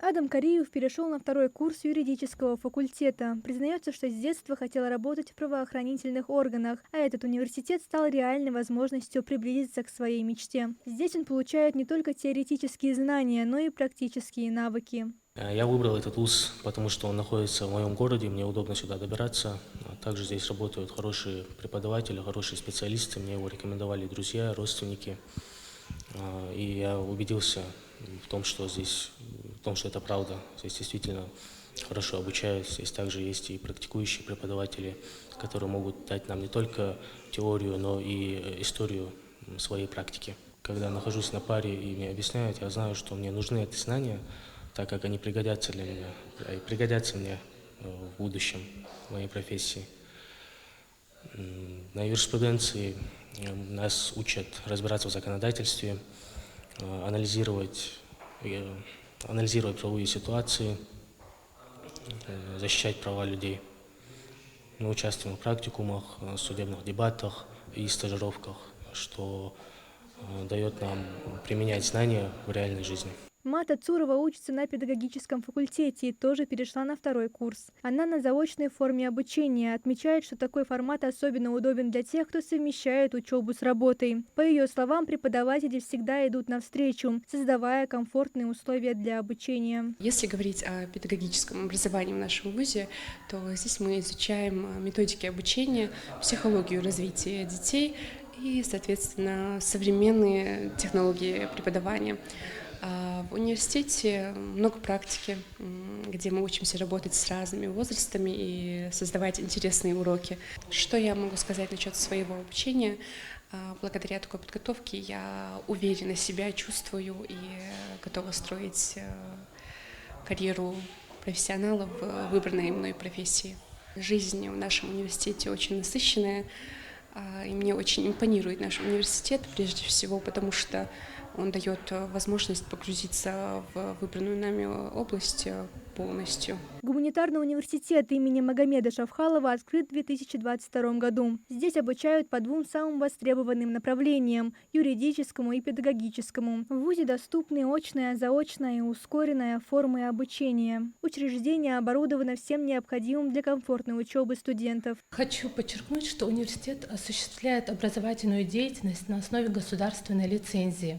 Адам Кариев перешел на второй курс юридического факультета. Признается, что с детства хотел работать в правоохранительных органах, а этот университет стал реальной возможностью приблизиться к своей мечте. Здесь он получает не только теоретические знания, но и практические навыки. Я выбрал этот вуз, потому что он находится в моем городе, мне удобно сюда добираться. Также здесь работают хорошие преподаватели, хорошие специалисты, мне его рекомендовали друзья, родственники. И я убедился в том, что это правда. Здесь действительно хорошо обучают, здесь также есть и практикующие преподаватели, которые могут дать нам не только теорию, но и историю своей практики. Когда нахожусь на паре и мне объясняют, я знаю, что мне нужны эти знания, так как они пригодятся для меня, и пригодятся мне в будущем, в моей профессии. На юриспруденции нас учат разбираться в законодательстве, анализировать, анализировать правовые ситуации, защищать права людей. Мы участвуем в практикумах, судебных дебатах и стажировках, что дает нам применять знания в реальной жизни. Мата Цурова учится на педагогическом факультете и тоже перешла на второй курс. Она на заочной форме обучения, отмечает, что такой формат особенно удобен для тех, кто совмещает учебу с работой. По ее словам, преподаватели всегда идут навстречу, создавая комфортные условия для обучения. Если говорить о педагогическом образовании в нашем вузе, то здесь мы изучаем методики обучения, психологию развития детей и, соответственно, современные технологии преподавания. В университете много практики, где мы учимся работать с разными возрастами и создавать интересные уроки. Что я могу сказать насчет своего обучения? Благодаря такой подготовке я уверенно себя чувствую и готова строить карьеру профессионала в выбранной мной профессии. Жизнь в нашем университете очень насыщенная, и мне очень импонирует наш университет, прежде всего, потому что он дает возможность погрузиться в выбранную нами область полностью. Гуманитарный университет имени Магомеда Шавхалова открыт в 2022 году. Здесь обучают по двум самым востребованным направлениям – юридическому и педагогическому. В вузе доступны очная, заочная и ускоренная формы обучения. Учреждение оборудовано всем необходимым для комфортной учебы студентов. Хочу подчеркнуть, что университет осуществляет образовательную деятельность на основе государственной лицензии.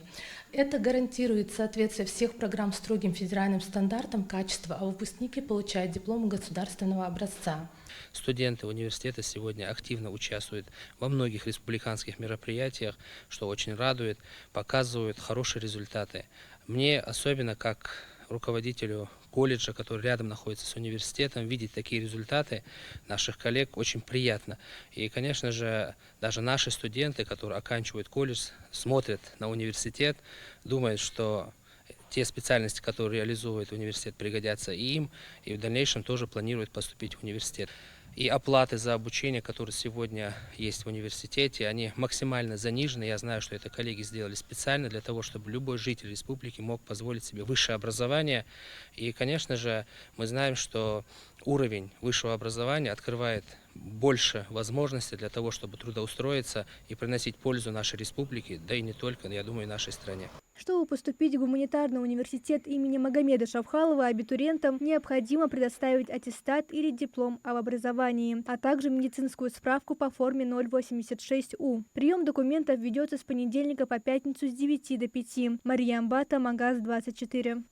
Это гарантирует соответствие всех программ строгим федеральным стандартам качества, а выпускники получают диплом государственного образца. Студенты университета сегодня активно участвуют во многих республиканских мероприятиях, что очень радует, показывают хорошие результаты. Мне особенно как руководителю колледжа, который рядом находится с университетом, видеть такие результаты наших коллег очень приятно. И, конечно же, даже наши студенты, которые оканчивают колледж, смотрят на университет, думают, что те специальности, которые реализует университет, пригодятся и им, и в дальнейшем тоже планируют поступить в университет. И оплаты за обучение, которые сегодня есть в университете, они максимально занижены. Я знаю, что это коллеги сделали специально для того, чтобы любой житель республики мог позволить себе высшее образование. И, конечно же, мы знаем, что уровень высшего образования открывает больше возможностей для того, чтобы трудоустроиться и приносить пользу нашей республике, да и не только, я думаю, и нашей стране. Чтобы поступить в гуманитарный университет имени Магомеда Шавхалова, абитуриентам необходимо предоставить аттестат или диплом об образовании, а также медицинскую справку по форме 086У. Прием документов ведется с понедельника по пятницу с 9 до 5. Мария Амбата, Магаз 24.